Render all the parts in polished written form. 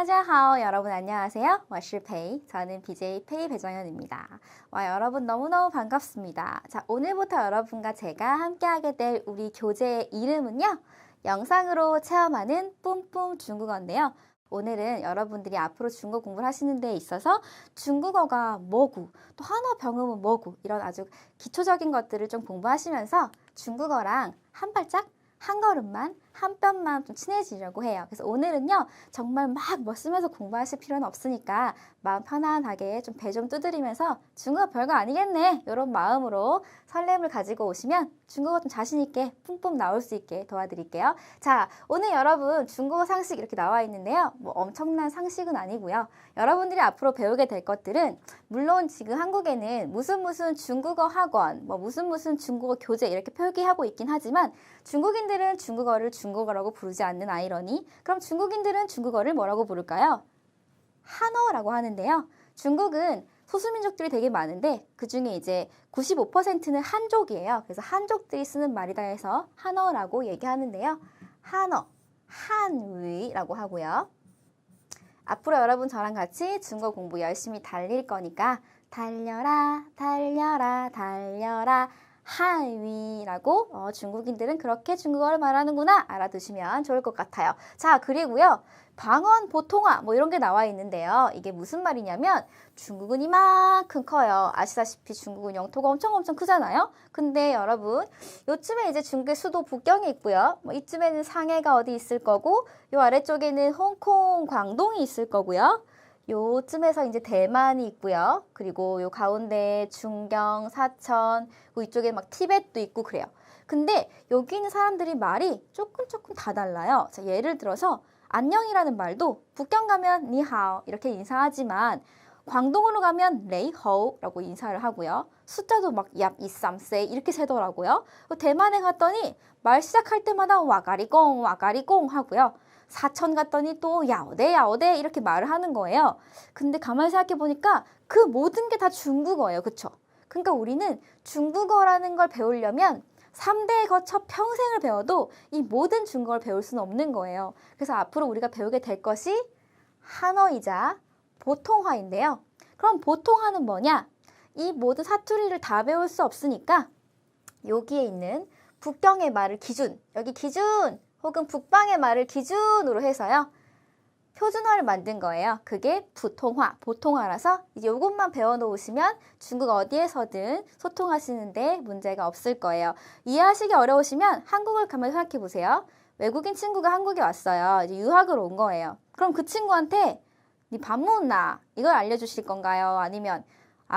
大家好, 여러분 안녕하세요. 我是페이. 저는 BJ 페이 배정현입니다. 와, 여러분 너무너무 반갑습니다. 자, 오늘부터 여러분과 제가 함께하게 될 우리 교재의 이름은요. 영상으로 체험하는 뿜뿜 중국어인데요. 오늘은 여러분들이 앞으로 중국어 공부를 하시는 데 있어서 중국어가 뭐고, 또 한어 병음은 뭐고, 이런 아주 기초적인 것들을 좀 공부하시면서 중국어랑 한 발짝, 한 걸음만, 한 뼘만 좀 친해지려고 해요. 그래서 오늘은요, 정말 막 뭐 쓰면서 공부하실 필요는 없으니까 마음 편안하게 좀 배 좀 두드리면서 중국어 별거 아니겠네, 이런 마음으로 설렘을 가지고 오시면 중국어 좀 자신 있게 뿜뿜 나올 수 있게 도와드릴게요. 자, 오늘 여러분 중국어 상식 이렇게 나와 있는데요. 뭐 엄청난 상식은 아니고요. 여러분들이 앞으로 배우게 될 것들은 물론 지금 한국에는 무슨 중국어 학원, 뭐 무슨 중국어 교재 이렇게 표기하고 있긴 하지만 중국인들은 중국어를 중국어라고 부르지 않는 아이러니. 그럼 중국인들은 중국어를 뭐라고 부를까요? 한어라고 하는데요. 중국은 소수민족들이 되게 많은데 그중에 이제 95%는 한족이에요. 그래서 한족들이 쓰는 말이다 해서 한어라고 얘기하는데요. 한어, 한위라고 하고요. 앞으로 여러분 저랑 같이 중국어 공부 열심히 달릴 거니까 달려라, 달려라, 달려라. 한위라고 중국인들은 그렇게 중국어를 말하는구나 알아두시면 좋을 것 같아요. 자, 그리고요. 방언, 보통화 뭐 이런 게 나와 있는데요. 이게 무슨 말이냐면 중국은 이만큼 커요. 아시다시피 중국은 영토가 엄청 크잖아요. 근데 여러분 요쯤에 이제 중국의 수도 북경이 있고요. 뭐 이쯤에는 상해가 어디 있을 거고 요 아래쪽에는 홍콩, 광동이 있을 거고요. 요쯤에서 이제 대만이 있고요. 그리고 요 가운데 중경, 사천, 이쪽에 막 티벳도 있고 그래요. 근데 여기 있는 사람들이 말이 조금 다 달라요. 자, 예를 들어서 안녕이라는 말도 북경 가면 니하오 이렇게 인사하지만 광동으로 가면 레이호우라고 인사를 하고요. 숫자도 막 얍, 이삼세 이렇게 세더라고요. 대만에 갔더니 말 시작할 때마다 와가리꽁 하고요. 사천 갔더니 또 야오대 이렇게 말을 하는 거예요. 근데 가만히 생각해 보니까 그 모든 게 다 중국어예요. 그쵸? 그러니까 우리는 중국어라는 걸 배우려면 3대에 거쳐 평생을 배워도 이 모든 중국어를 배울 수는 없는 거예요. 그래서 앞으로 우리가 배우게 될 것이 한어이자 보통화인데요. 그럼 보통화는 뭐냐? 이 모든 사투리를 다 배울 수 없으니까 여기에 있는 북경의 말을 기준, 여기 기준 혹은 북방의 말을 기준으로 해서요. 표준어를 만든 거예요. 그게 부통화, 보통화라서 이제 이것만 배워놓으시면 중국 어디에서든 소통하시는데 문제가 없을 거예요. 이해하시기 어려우시면 한국을 가만히 생각해 보세요. 외국인 친구가 한국에 왔어요. 이제 유학을 온 거예요. 그럼 그 친구한테 니 밥 먹나? 이걸 알려주실 건가요? 아니면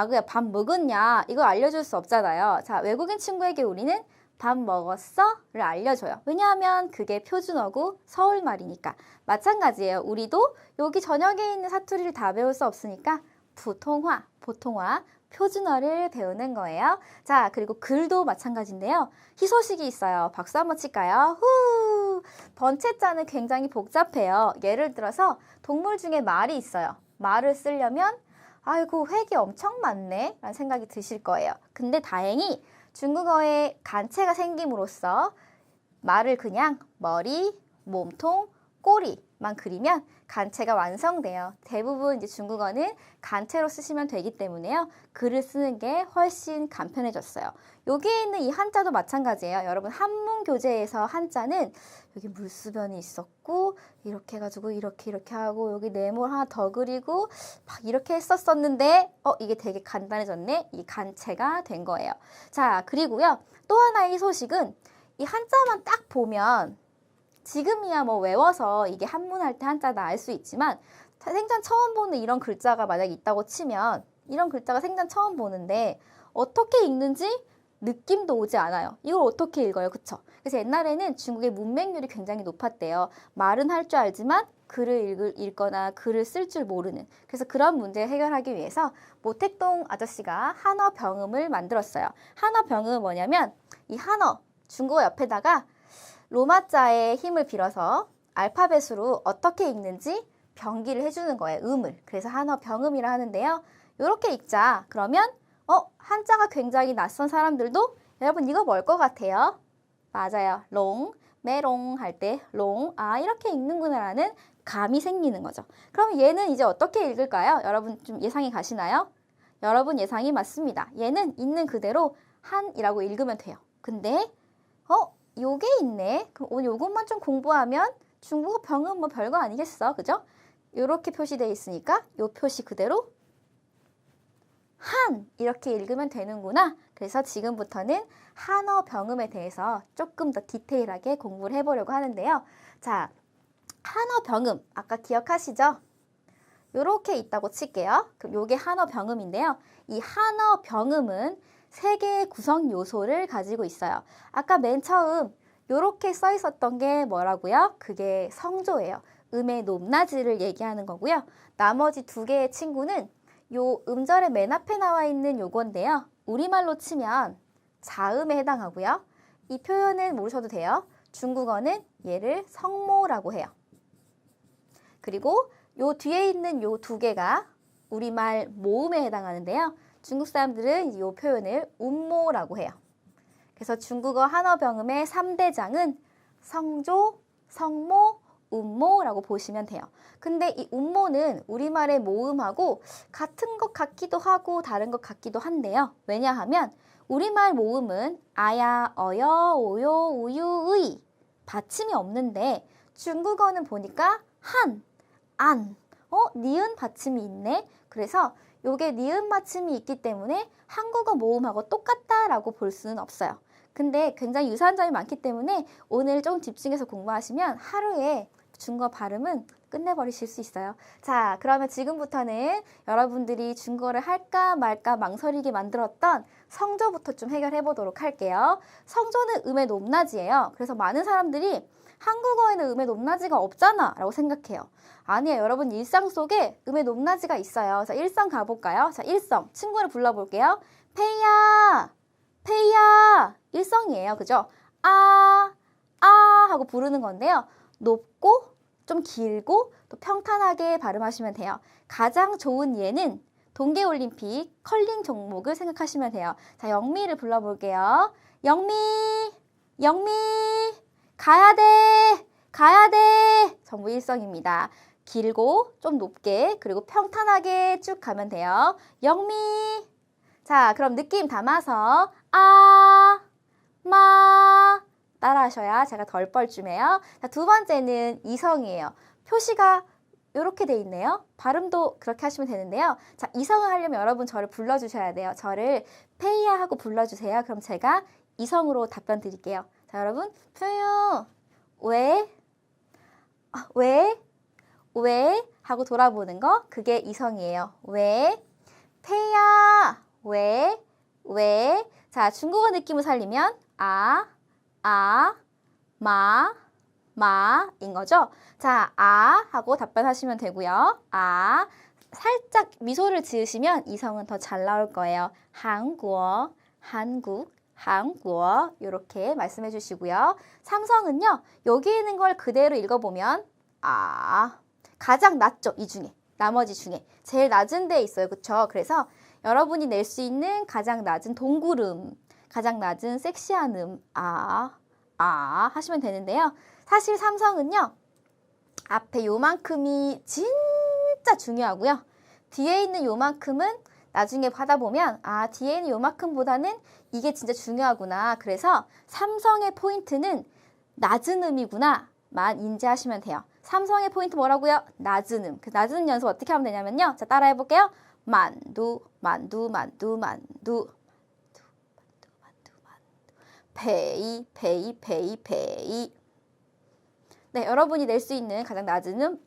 그야 밥 먹었냐? 이걸 알려줄 수 없잖아요. 자, 외국인 친구에게 우리는 밥 먹었어? 를 알려줘요. 왜냐하면 그게 표준어고 서울말이니까. 마찬가지예요. 우리도 여기 전역에 있는 사투리를 다 배울 수 없으니까 부통화, 보통화, 표준어를 배우는 거예요. 자, 그리고 글도 마찬가지인데요. 희소식이 있어요. 박수 한번 칠까요? 후! 번체자는 굉장히 복잡해요. 예를 들어서 동물 중에 말이 있어요. 말을 쓰려면 아이고 획이 엄청 많네 라는 생각이 드실 거예요. 근데 다행히 중국어에 간체가 생김으로써 말을 그냥 머리, 몸통, 꼬리만 그리면 간체가 완성돼요. 대부분 이제 중국어는 간체로 쓰시면 되기 때문에요. 글을 쓰는 게 훨씬 간편해졌어요. 여기에 있는 이 한자도 마찬가지예요. 여러분 한문 교재에서 한자는 여기 물수변이 있었고 이렇게 해가지고 이렇게 하고 여기 네모 하나 더 그리고 막 이렇게 했었었는데 이게 되게 간단해졌네. 이 간체가 된 거예요. 자, 그리고요. 또 하나의 소식은 이 한자만 딱 보면 지금이야 뭐 외워서 이게 한문할 때 한자다 알 수 있지만 생전 처음 보는 이런 글자가 만약에 있다고 치면 이런 글자가 생전 처음 보는데 어떻게 읽는지 느낌도 오지 않아요. 이걸 어떻게 읽어요? 그쵸? 그래서 옛날에는 중국의 문맹률이 굉장히 높았대요. 말은 할 줄 알지만 글을 읽거나 글을 쓸 줄 모르는. 그래서 그런 문제 해결하기 위해서 모택동 아저씨가 한어 병음을 만들었어요. 한어 병음은 뭐냐면 이 한어, 중국어 옆에다가 로마자의 힘을 빌어서 알파벳으로 어떻게 읽는지 병기를 해주는 거예요. 음을. 그래서 한어 병음이라 하는데요. 이렇게 읽자. 그러면 한자가 굉장히 낯선 사람들도 여러분 이거 뭘 것 같아요? 맞아요. 롱, 메롱 할 때 롱, 이렇게 읽는구나라는 감이 생기는 거죠. 그럼 얘는 이제 어떻게 읽을까요? 여러분 좀 예상이 가시나요? 여러분 예상이 맞습니다. 얘는 있는 그대로 한이라고 읽으면 돼요. 근데 요게 있네. 그럼 오늘 요것만 좀 공부하면 중국어 병은 뭐 별거 아니겠어. 그죠? 요렇게 표시되어 있으니까 요 표시 그대로 한 이렇게 읽으면 되는구나. 그래서 지금부터는 한어 병음에 대해서 조금 더 디테일하게 공부를 해보려고 하는데요. 자, 한어 병음 아까 기억하시죠? 요렇게 있다고 칠게요. 그럼 요게 한어 병음인데요. 이 한어 병음은 세 개의 구성 요소를 가지고 있어요. 아까 맨 처음 요렇게 써 있었던 게 뭐라고요? 그게 성조예요. 음의 높낮이를 얘기하는 거고요. 나머지 두 개의 친구는 요 음절의 맨 앞에 나와 있는 요건데요. 우리말로 치면 자음에 해당하고요. 이 표현은 모르셔도 돼요. 중국어는 얘를 성모라고 해요. 그리고 요 뒤에 있는 요 두 개가 우리말 모음에 해당하는데요. 중국 사람들은 이 표현을 운모라고 해요. 그래서 중국어 한어 병음의 3대장은 성조, 성모, 운모라고 보시면 돼요. 근데 이 운모는 우리말의 모음하고 같은 것 같기도 하고 다른 것 같기도 한데요. 왜냐하면 우리말 모음은 아야, 어여, 오요, 우유, 의 받침이 없는데 중국어는 보니까 한, 안, 니은 받침이 있네. 그래서 요게 니은 받침이 있기 때문에 한국어 모음하고 똑같다라고 볼 수는 없어요. 근데 굉장히 유사한 점이 많기 때문에 오늘 좀 집중해서 공부하시면 하루에 중국어 발음은 끝내버리실 수 있어요. 자, 그러면 지금부터는 여러분들이 중국어를 할까 말까 망설이게 만들었던 성조부터 좀 해결해 보도록 할게요. 성조는 음의 높낮이에요. 그래서 많은 사람들이 한국어에는 음의 높낮이가 없잖아 라고 생각해요. 아니에요. 여러분 일상 속에 음의 높낮이가 있어요. 자, 일성 가볼까요? 자, 일성. 친구를 불러볼게요. 페이야, 페이야. 일성이에요. 그죠? 아 하고 부르는 건데요. 높고 좀 길고 또 평탄하게 발음하시면 돼요. 가장 좋은 예는 동계올림픽 컬링 종목을 생각하시면 돼요. 자, 영미를 불러볼게요. 영미, 영미, 가야 돼, 가야 돼. 전부 일성입니다. 길고 좀 높게 그리고 평탄하게 쭉 가면 돼요. 영미. 자, 그럼 느낌 담아서 마 따라 하셔야 제가 덜 뻘쭘해요. 자, 두 번째는 이성이에요. 표시가 이렇게 돼 있네요. 발음도 그렇게 하시면 되는데요. 자, 이성을 하려면 여러분 저를 불러주셔야 돼요. 저를 페이야 하고 불러주세요. 그럼 제가 이성으로 답변 드릴게요. 자, 여러분 표현 왜 하고 돌아보는 거 그게 이성이에요. 왜 페이야 왜 자, 중국어 느낌을 살리면 마인 거죠. 자, 하고 답변하시면 되고요. 살짝 미소를 지으시면 이성은 더 잘 나올 거예요. 한국어, 한국어 이렇게 말씀해 주시고요. 삼성은요. 여기 있는 걸 그대로 읽어보면 가장 낮죠. 이 중에. 나머지 중에. 제일 낮은 데에 있어요. 그쵸? 그래서 여러분이 낼 수 있는 가장 낮은 동굴음, 가장 낮은 섹시한 하시면 되는데요. 사실 삼성은요. 앞에 요만큼이 진짜 중요하고요. 뒤에 있는 요만큼은 나중에 받아보면 뒤에 있는 요만큼보다는 이게 진짜 중요하구나. 그래서 삼성의 포인트는 낮은 음이구나 만 인지하시면 돼요. 삼성의 포인트 뭐라고요? 낮은 음. 그 낮은 음 연습 어떻게 하면 되냐면요. 자, 따라해 볼게요. 만두 페이. 네, 여러분이 낼 수 있는 가장 낮은 음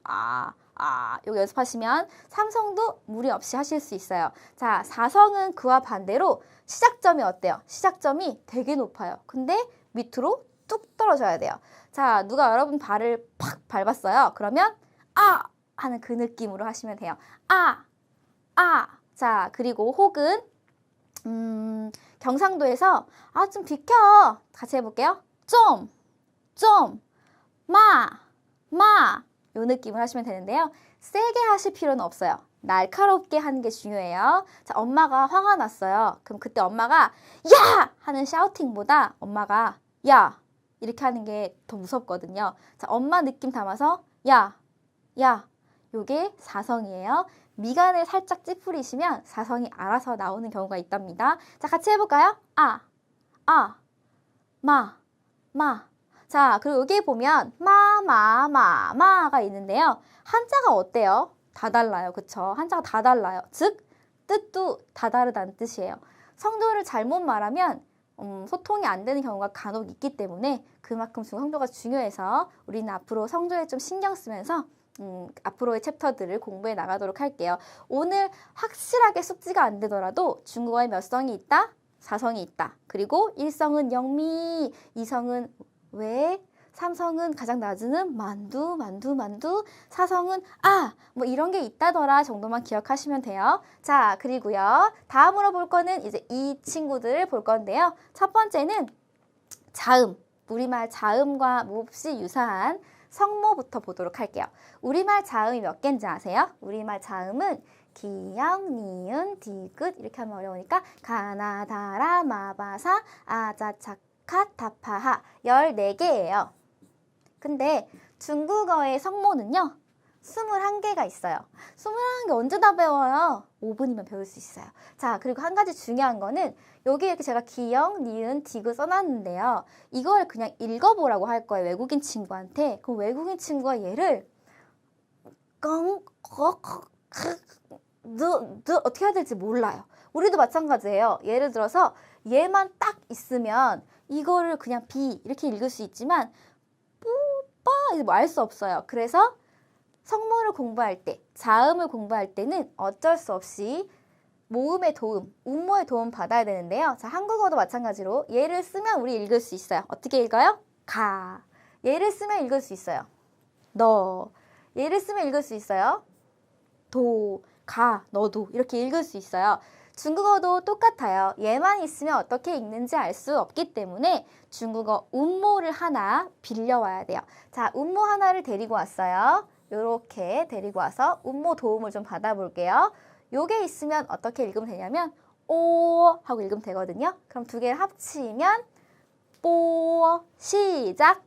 이거 연습하시면 삼성도 무리 없이 하실 수 있어요. 자, 사성은 그와 반대로 시작점이 어때요? 시작점이 되게 높아요. 근데 밑으로 뚝 떨어져야 돼요. 자, 누가 여러분 발을 팍 밟았어요. 그러면 하는 그 느낌으로 하시면 돼요. 자, 그리고 혹은 경상도에서 좀 비켜. 같이 해볼게요. 요 느낌을 하시면 되는데요. 세게 하실 필요는 없어요. 날카롭게 하는 게 중요해요. 자, 엄마가 화가 났어요. 그럼 그때 엄마가 야! 하는 샤우팅보다 엄마가 야! 이렇게 하는 게 더 무섭거든요. 자, 엄마 느낌 담아서 야! 야. 요게 사성이에요. 미간을 살짝 찌푸리시면 사성이 알아서 나오는 경우가 있답니다. 자, 같이 해볼까요? 아, 마. 자, 그리고 여기 보면 마가 있는데요. 한자가 어때요? 다 달라요. 그쵸? 한자가 다 달라요. 즉, 뜻도 다 다르다는 뜻이에요. 성조를 잘못 말하면 소통이 안 되는 경우가 간혹 있기 때문에 그만큼 성조가 중요해서 우리는 앞으로 성조에 좀 신경 쓰면서 앞으로의 챕터들을 공부해 나가도록 할게요. 오늘 확실하게 숙지가 안 되더라도 중국어에 몇 성이 있다? 4성이 있다. 그리고 1성은 영미, 2성은 왜, 3성은 가장 낮은 만두, 4성은 뭐 이런 게 있다더라 정도만 기억하시면 돼요. 자, 그리고요. 다음으로 볼 거는 이제 이 친구들을 볼 건데요. 첫 번째는 자음, 우리말 자음과 몹시 유사한 성모부터 보도록 할게요. 우리말 자음이 몇 개인지 아세요? 우리말 자음은 기역, 니은, 디귿 이렇게 하면 어려우니까 가나, 다라, 마바사, 아자, 차카, 타파하 14개예요. 근데 중국어의 성모는요. 21개가 있어요. 21개 언제 다 배워요? 5분이면 배울 수 있어요. 자, 그리고 한 가지 중요한 거는 여기 이렇게 제가 기역, 니은, 디귿 써놨는데요. 이걸 그냥 읽어보라고 할 거예요. 외국인 친구한테. 그럼 외국인 친구가 얘를 어떻게 해야 될지 몰라요. 우리도 마찬가지예요. 예를 들어서 얘만 딱 있으면 이거를 그냥 비 이렇게 읽을 수 있지만 뽀빠 뭐 알 수 없어요. 그래서 성모를 공부할 때, 자음을 공부할 때는 어쩔 수 없이 모음의 도움, 운모의 도움 받아야 되는데요. 자, 한국어도 마찬가지로 얘를 쓰면 우리 읽을 수 있어요. 어떻게 읽어요? 가. 얘를 쓰면 읽을 수 있어요. 너. 얘를 쓰면 읽을 수 있어요. 도. 가. 너도. 이렇게 읽을 수 있어요. 중국어도 똑같아요. 얘만 있으면 어떻게 읽는지 알 수 없기 때문에 중국어 운모를 하나 빌려와야 돼요. 자, 운모 하나를 데리고 왔어요. 요렇게 데리고 와서 운모 도움을 좀 받아볼게요. 요게 있으면 어떻게 읽으면 되냐면 오 하고 읽으면 되거든요. 그럼 두 개를 합치면 뽀 시작.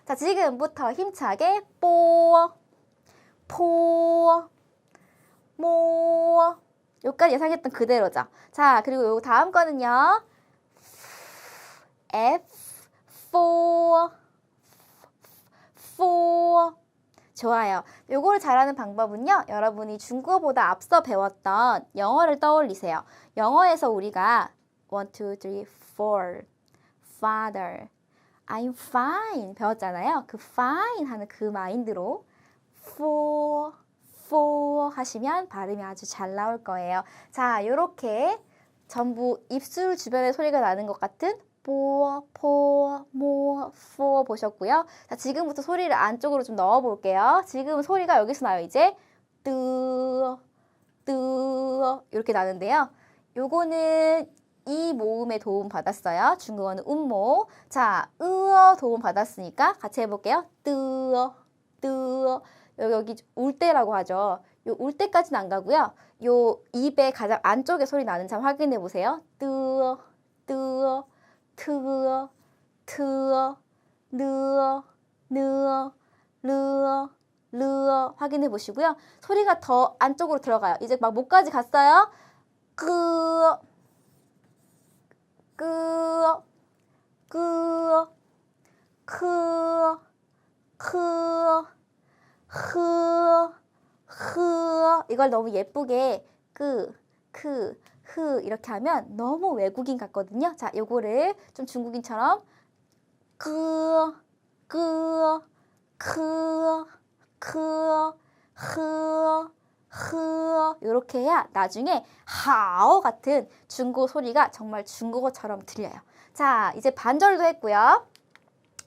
자, 지금부터 힘차게 뽀 포 모 여기까지 예상했던 그대로죠. 자, 그리고 요 다음 거는요. F for 좋아요. 요거를 잘하는 방법은요. 여러분이 중국어보다 앞서 배웠던 영어를 떠올리세요. 영어에서 우리가 1, 2, 3, 4 Father I'm fine 배웠잖아요. 그 fine 하는 그 마인드로 for 하시면 발음이 아주 잘 나올 거예요. 자, 요렇게 전부 입술 주변에 소리가 나는 것 같은 포 보셨고요. 자, 지금부터 소리를 안쪽으로 좀 넣어 볼게요. 지금 소리가 여기서 나요. 이제 뜨 이렇게 나는데요. 요거는 이 모음에 도움 받았어요. 중국어는 운모. 자, 으어 도움 받았으니까 같이 해볼게요. 뜨 여기 울 때라고 하죠. 요 울 때까지는 안 가고요. 요 입의 가장 안쪽에 소리 나는 점 확인해 보세요. 뜨 르 확인해 보시고요. 소리가 더 안쪽으로 들어가요. 이제 막 목까지 갔어요. 이걸 너무 예쁘게 이렇게 하면 너무 외국인 같거든요. 자, 요거를 좀 중국인처럼 요렇게 해야 나중에 하오 같은 중국어 소리가 정말 중국어처럼 들려요. 자, 이제 반절도 했고요.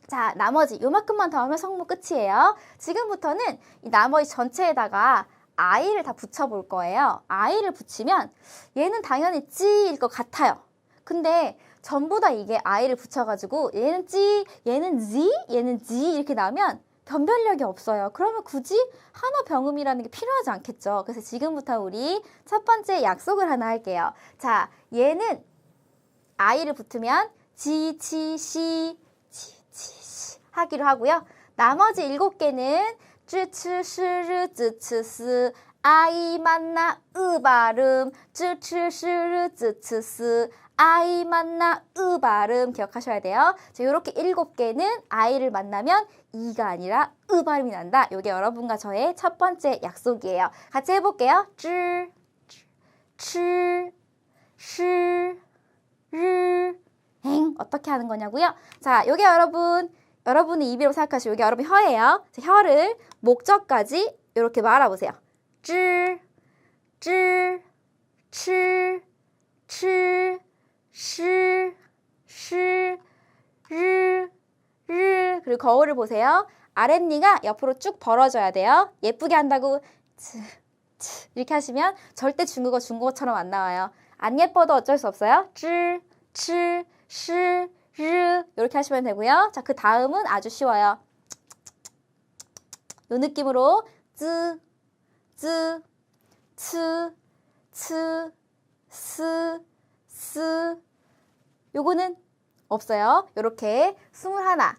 자, 나머지 요만큼만 더 하면 성무 끝이에요. 지금부터는 이 나머지 전체에다가 아이를 다 붙여볼 거예요. 아이를 붙이면 얘는 당연히 찌일 것 같아요. 근데 전부 다 이게 아이를 붙여가지고 얘는 찌, 얘는 지, 얘는 지 이렇게 나오면 변별력이 없어요. 그러면 굳이 한어 병음이라는 게 필요하지 않겠죠. 그래서 지금부터 우리 첫 번째 약속을 하나 할게요. 자, 얘는 아이를 붙으면 지, 치, 시 하기로 하고요. 나머지 7개는 쯔츠시르 쯔츠스 아이 만나 으 발음 쯔츠시르 쯔츠스 아이 만나 으 발음 기억하셔야 돼요. 자, 이렇게 7개는 아이를 만나면 이가 아니라 으 발음이 난다. 이게 여러분과 저의 첫 번째 약속이에요. 같이 해볼게요. 쯔, 츠, 시, 르, 엥 어떻게 하는 거냐고요? 자, 요게 여러분의 입이라고 생각하시고 요게 여러분 혀예요. 자, 혀를 목젖까지 이렇게 말아보세요. 쯔, 쯔, 츠, 츠, 시, 시, 르, 르. 그리고 거울을 보세요. 아랫니가 옆으로 쭉 벌어져야 돼요. 예쁘게 한다고 츠, 츠 이렇게 하시면 절대 중국어처럼 안 나와요. 안 예뻐도 어쩔 수 없어요. 쯔, 츠, 시, 르 이렇게 하시면 되고요. 자, 그 다음은 아주 쉬워요. 이 느낌으로 쯔, 쯔, 츠, 츠, 스, 스 요거는 없어요. 요렇게 21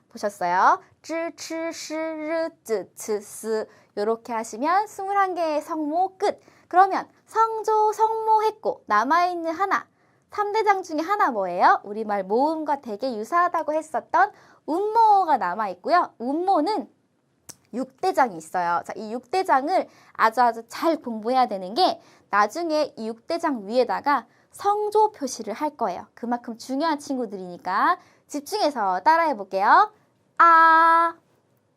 보셨어요. 쯔, 츠, 시, 르, 쯔, 츠, 스 요렇게 하시면 21개의 성모 끝. 그러면 성조, 성모 했고 남아있는 하나 3대장 중에 하나 뭐예요? 우리말 모음과 되게 유사하다고 했었던 운모가 남아있고요. 운모는 6대장이 있어요. 자, 이 6대장을 아주 잘 공부해야 되는 게 나중에 이 6대장 위에다가 성조 표시를 할 거예요. 그만큼 중요한 친구들이니까 집중해서 따라해 볼게요. 아,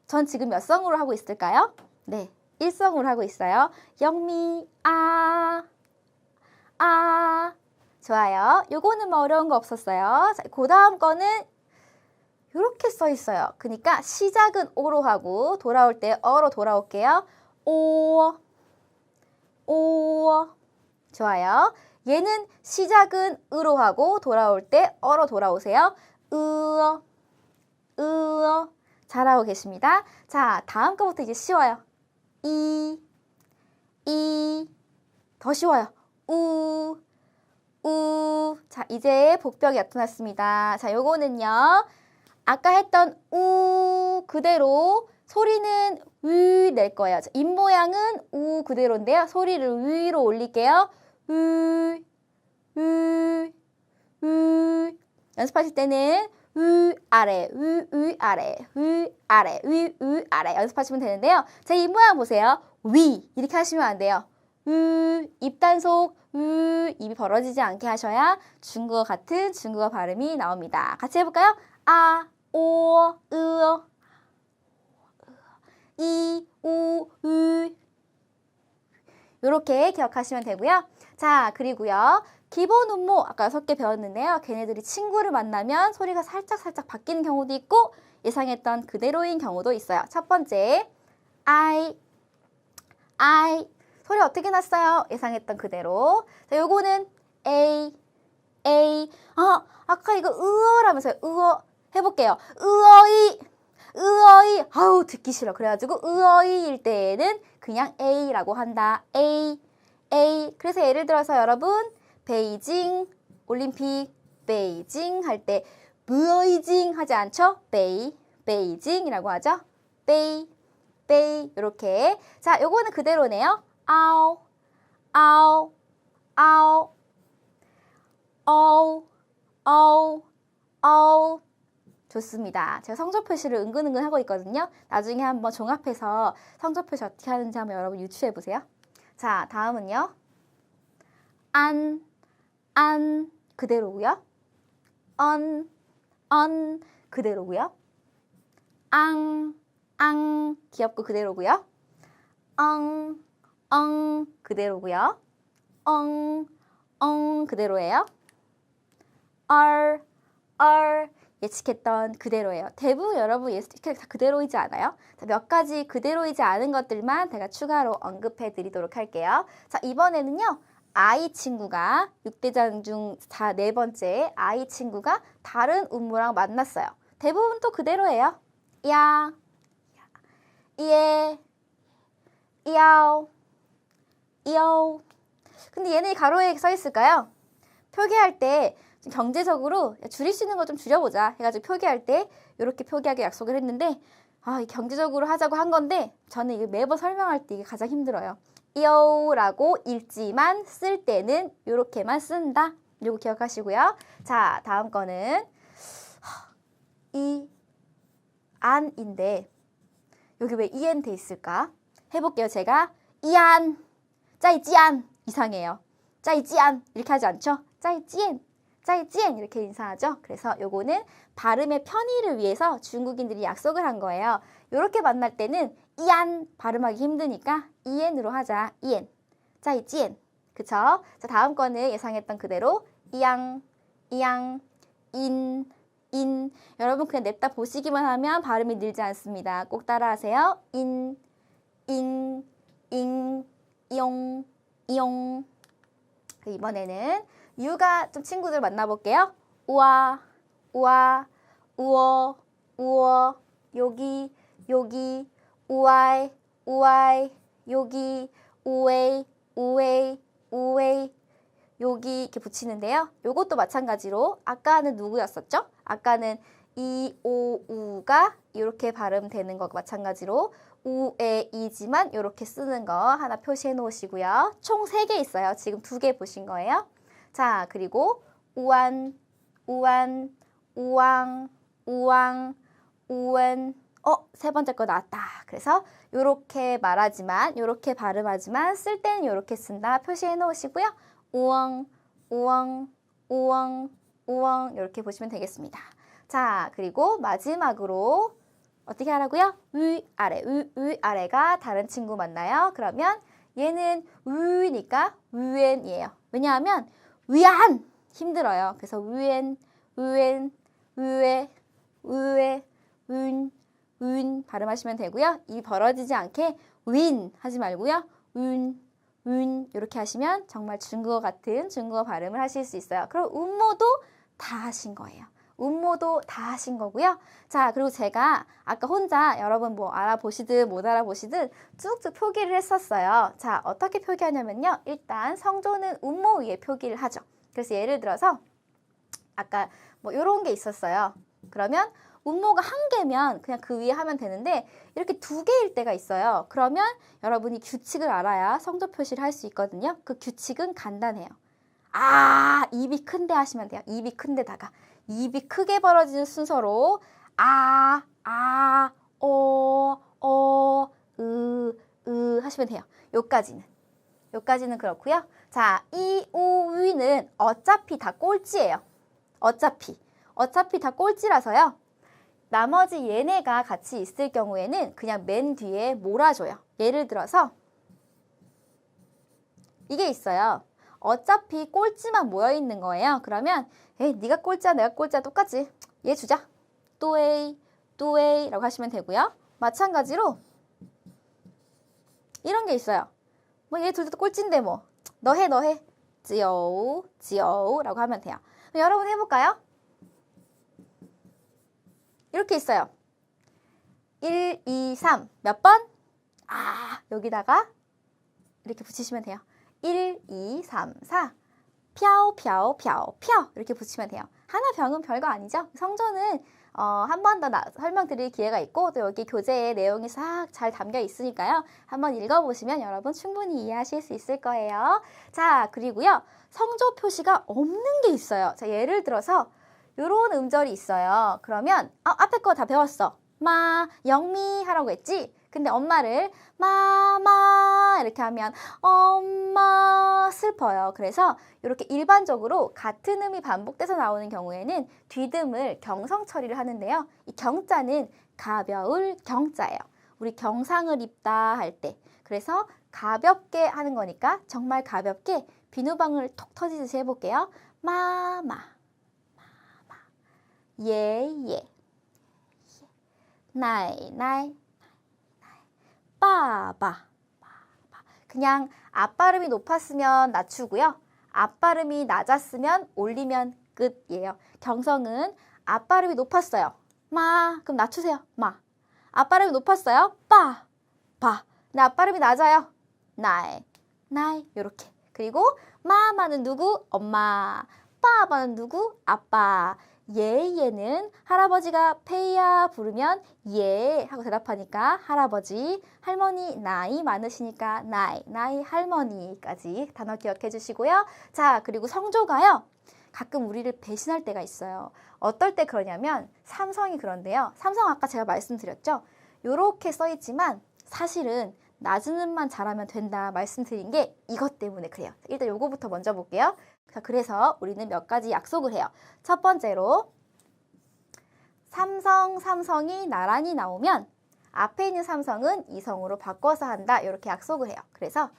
전 지금 몇 성으로 하고 있을까요? 네, 1성으로 하고 있어요. 영미, 아, 아. 좋아요. 요거는 뭐 어려운 거 없었어요. 자, 그 다음 거는 이렇게 써 있어요. 그러니까 시작은 오로 하고 돌아올 때 어로 돌아올게요. 오, 오. 좋아요. 얘는 시작은 으로 하고 돌아올 때 어로 돌아오세요. 으어, 으어. 잘하고 계십니다. 자, 다음 거부터 이제 쉬워요. 이. 더 쉬워요. 우. 자, 이제 복벽이 나타났습니다. 자, 요거는요. 아까 했던 우 그대로 소리는 위 낼 거예요. 자, 입 모양은 우 그대로인데요. 소리를 위로 올릴게요. 위. 연습하실 때는 위 아래, 위 아래, 위 아래, 위 아래 연습하시면 되는데요. 제 입 모양 보세요. 위 이렇게 하시면 안 돼요. 입 단속 입이 벌어지지 않게 하셔야 중국어 같은 중국어 발음이 나옵니다. 같이 해볼까요? 아, 오, 으, 이, 우, 으 이렇게 기억하시면 되고요. 자, 그리고요. 기본 음모 아까 6개 배웠는데요. 걔네들이 친구를 만나면 소리가 살짝 바뀌는 경우도 있고 예상했던 그대로인 경우도 있어요. 첫 번째, I 소리 어떻게 났어요? 예상했던 그대로. 자, 요거는 A. 아까 이거 으어라면서요. 으어 해볼게요. 으어이. 아우 듣기 싫어. 그래가지고 으어이일 때에는 그냥 A라고 한다. A. 그래서 예를 들어서 여러분 베이징 올림픽 베이징 할 때 브이징 하지 않죠? 베이징이라고 하죠. 베이 이렇게. 자, 요거는 그대로네요. 아우 좋습니다. 제가 성조 표시를 은근은근 하고 있거든요. 나중에 한번 종합해서 성조 표시 어떻게 하는지 한번 여러분 유추해 보세요. 자, 다음은요. 안 그대로고요. 언 그대로고요. 앙 귀엽고 그대로고요. 엉 그대로고요. 엉 그대로예요. 얼 예측했던 그대로예요. 대부분 여러분 예측 다 그대로이지 않아요? 자, 몇 가지 그대로이지 않은 것들만 제가 추가로 언급해 드리도록 할게요. 자, 이번에는요. 아이 친구가 6대장 중 4번째 아이 친구가 다른 음모랑 만났어요. 대부분 또 그대로예요. 야, 예, 이야오. 근데 얘네 가로에 써 있을까요? 표기할 때 경제적으로 줄일 수 있는 거 좀 줄여보자 해가지고 표기할 때 이렇게 표기하기 약속을 했는데 이 경제적으로 하자고 한 건데 저는 이게 매번 설명할 때 이게 가장 힘들어요. 이요라고 읽지만 쓸 때는 이렇게만 쓴다. 요거 기억하시고요. 자, 다음 거는 이 안인데 여기 왜 이엔 돼 있을까? 해볼게요. 제가 이안, 짜이찌안 이상해요. 짜이찌안 이렇게 하지 않죠? 짜이찌엔, 짜이찌엔 이렇게 인사하죠. 그래서 요거는 발음의 편의를 위해서 중국인들이 약속을 한 거예요. 이렇게 만날 때는 이안 발음하기 힘드니까 이엔으로 하자. 이엔, 짜이찌엔. 그쵸? 자, 다음 거는 예상했던 그대로 이양, 이양, 인, 인. 여러분 그냥 냅다 보시기만 하면 발음이 늘지 않습니다. 꼭 따라하세요. 인, 잉, 잉, 이용, 이용. 이번에는 유가 좀 친구들 만나볼게요. 우와, 우와, 우어, 우어, 여기, 여기, 우아이, 우아이, 여기, 우웨이, 우웨이, 우웨이, 여기 이렇게 붙이는데요. 요것도 마찬가지로 아까는 누구였었죠? 아까는 이, 오, 우가 이렇게 발음되는 거 마찬가지로 우에 이지만 이렇게 쓰는 거 하나 표시해 놓으시고요. 총 3개 있어요. 지금 2개 보신 거예요. 자, 그리고 우안, 우안, 우왕, 우왕, 우엔. 세 번째 거 나왔다. 그래서 이렇게 말하지만, 이렇게 발음하지만 쓸 때는 이렇게 쓴다. 표시해 놓으시고요. 우엉, 우엉, 우엉, 우엉 이렇게 보시면 되겠습니다. 자, 그리고 마지막으로 어떻게 하라고요? 위, 아래, 위, 아래가 다른 친구 만나요. 그러면 얘는 위니까 위엔이에요. 왜냐하면 위안 힘들어요. 그래서 위엔, 위엔, 위에, 위에, 윈 발음하시면 되고요. 입이 벌어지지 않게 윈 하지 말고요. 윈 이렇게 하시면 정말 중국어 같은 중국어 발음을 하실 수 있어요. 그럼 음모도 다 하신 거예요. 음모도 다 하신 거고요. 자, 그리고 제가 아까 혼자 여러분 뭐 알아보시든 못 알아보시든 쭉쭉 표기를 했었어요. 자, 어떻게 표기하냐면요. 일단 성조는 음모 위에 표기를 하죠. 그래서 예를 들어서 아까 뭐 이런 게 있었어요. 그러면 음모가 1개면 그냥 그 위에 하면 되는데 이렇게 2개일 때가 있어요. 그러면 여러분이 규칙을 알아야 성조 표시를 할 수 있거든요. 그 규칙은 간단해요. 입이 큰데 하시면 돼요. 입이 큰데다가 입이 크게 벌어지는 순서로 하시면 돼요. 요까지는 그렇고요. 자, 이, 우, 위는 어차피 다 꼴찌예요. 어차피 다 꼴찌라서요. 나머지 얘네가 같이 있을 경우에는 그냥 맨 뒤에 몰아줘요. 예를 들어서 이게 있어요. 어차피 꼴찌만 모여있는 거예요. 그러면 에이, 네가 꼴찌야 내가 꼴찌야 똑같지. 얘 주자. 또에이 라고 하시면 되고요. 마찬가지로 이런 게 있어요. 뭐 얘 둘 다 꼴찌인데 뭐 너 해 지오우 라고 하면 돼요. 그럼 여러분 해볼까요? 이렇게 있어요. 1, 2, 3 몇 번? 여기다가 이렇게 붙이시면 돼요. 1, 2, 3, 4 펴 이렇게 붙이면 돼요. 하나병은 별거 아니죠. 성조는 한 번 더 설명드릴 기회가 있고 또 여기 교재에 내용이 싹 잘 담겨 있으니까요. 한번 읽어보시면 여러분 충분히 이해하실 수 있을 거예요. 자, 그리고요. 성조 표시가 없는 게 있어요. 자, 예를 들어서 요런 음절이 있어요. 그러면 앞에 거 다 배웠어. 마, 영미 하라고 했지? 근데 엄마를 마마 이렇게 하면 엄마 슬퍼요. 그래서 이렇게 일반적으로 같은 음이 반복돼서 나오는 경우에는 뒤듬을 경성 처리를 하는데요. 이 경자는 가벼울 경자예요. 우리 경상을 입다 할 때. 그래서 가볍게 하는 거니까 정말 가볍게 비누방울 톡 터지듯이 해볼게요. 마마, 예, 나이, 빠바. 그냥 앞발음이 높았으면 낮추고요. 앞발음이 낮았으면 올리면 끝이에요. 경성은 앞발음이 높았어요. 그럼 낮추세요. 앞발음이 높았어요. 빠. 근데 앞발음이 낮아요. 나이. 요렇게. 그리고 마마는 누구? 엄마. 빠바는 누구? 아빠. 예예는 할아버지가 페이야 부르면 예 하고 대답하니까 할아버지, 할머니 나이 많으시니까 나이 할머니까지 단어 기억해 주시고요. 자, 그리고 성조가요. 가끔 우리를 배신할 때가 있어요. 어떨 때 그러냐면 삼성이 그런데요. 삼성 아까 제가 말씀드렸죠. 요렇게 써 있지만 사실은 낮은 음만 잘하면 된다 말씀드린 게 이것 때문에 그래요. 일단 요거부터 먼저 볼게요. 자, 그래서 우리는 몇 가지 약속을 해요. 첫 번째로 삼성이 나란히 나오면 앞에 있는 삼성은 이성으로 바꿔서 한다. 이렇게 약속을 해요. 그래서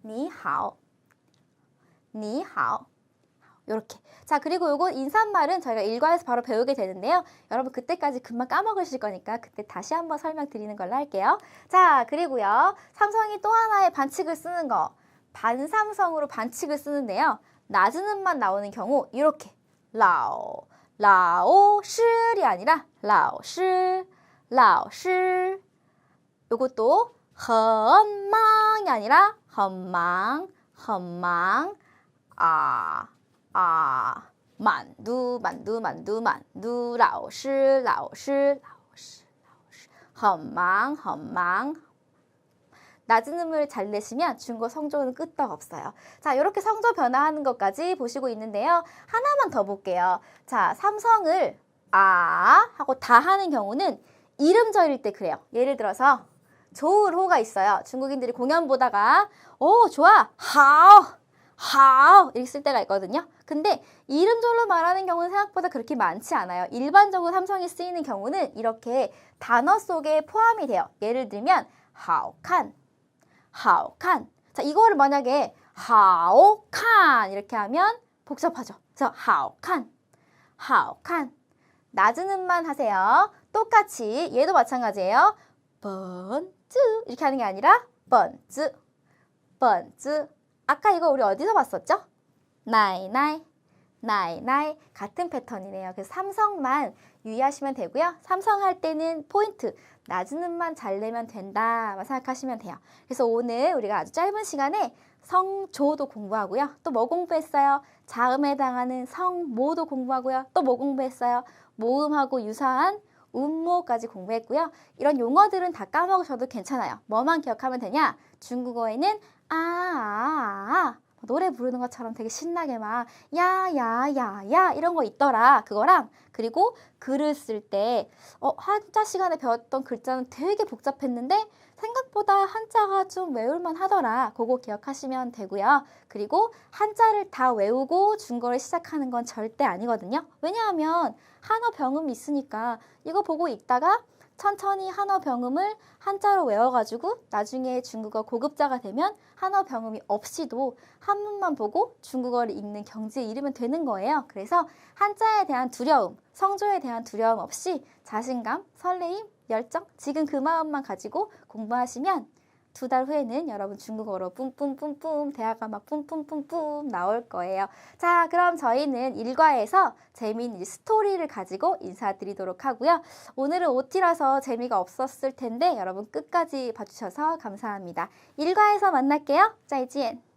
니하오 이렇게. 자, 그리고 요거 인사말은 저희가 일과에서 바로 배우게 되는데요. 여러분 그때까지 금방 까먹으실 거니까 그때 다시 한번 설명드리는 걸로 할게요. 자, 그리고요. 삼성이 또 하나의 반칙을 쓰는 거. 반삼성으로 반칙을 쓰는데요. 낮은 음만 나오는 경우 이렇게 라오실이 아니라 라오실 요것도 헌망이 아니라 헌망 만두 라오실 헌망 낮은 음을 잘 내시면 중국어 성조는 끄떡없어요. 자, 이렇게 성조 변화하는 것까지 보시고 있는데요. 하나만 더 볼게요. 자, 삼성을 하고 다 하는 경우는 이름절일 때 그래요. 예를 들어서 조을호가 있어요. 중국인들이 공연 보다가 오 좋아 하오 이렇게 쓸 때가 있거든요. 근데 이름절로 말하는 경우는 생각보다 그렇게 많지 않아요. 일반적으로 삼성이 쓰이는 경우는 이렇게 단어 속에 포함이 돼요. 예를 들면 하오칸 자, 이거를 만약에 하오칸 이렇게 하면 복잡하죠. 그래서 하오칸 낮은 음만 하세요. 똑같이 얘도 마찬가지예요. 번즈 이렇게 하는 게 아니라 번즈 아까 이거 우리 어디서 봤었죠? 나이 같은 패턴이네요. 그래서 삼성만 유의하시면 되고요. 삼성 할 때는 포인트 낮은 음만 잘 내면 된다만 생각하시면 돼요. 그래서 오늘 우리가 아주 짧은 시간에 성조도 공부하고요. 또 뭐 공부했어요? 자음에 해당하는 성모도 공부하고요. 또 뭐 공부했어요? 모음하고 유사한 음모까지 공부했고요. 이런 용어들은 다 까먹으셔도 괜찮아요. 뭐만 기억하면 되냐? 중국어에는 노래 부르는 것처럼 되게 신나게 막 야야야야 이런 거 있더라. 그거랑 그리고 글을 쓸 때 한자 시간에 배웠던 글자는 되게 복잡했는데 생각보다 한자가 좀 외울만 하더라. 그거 기억하시면 되고요. 그리고 한자를 다 외우고 중국어를 시작하는 건 절대 아니거든요. 왜냐하면 한어 병음이 있으니까 이거 보고 있다가 천천히 한어 병음을 한자로 외워가지고 나중에 중국어 고급자가 되면 한어 병음이 없이도 한문만 보고 중국어를 읽는 경지에 이르면 되는 거예요. 그래서 한자에 대한 두려움, 성조에 대한 두려움 없이 자신감, 설레임, 열정, 지금 그 마음만 가지고 공부하시면 2달 후에는 여러분 중국어로 뿜뿜뿜뿜 대화가 막 뿜뿜뿜뿜 나올 거예요. 자, 그럼 저희는 일과에서 재미있는 스토리를 가지고 인사드리도록 하고요. 오늘은 OT라서 재미가 없었을 텐데 여러분 끝까지 봐주셔서 감사합니다. 일과에서 만날게요. 再见.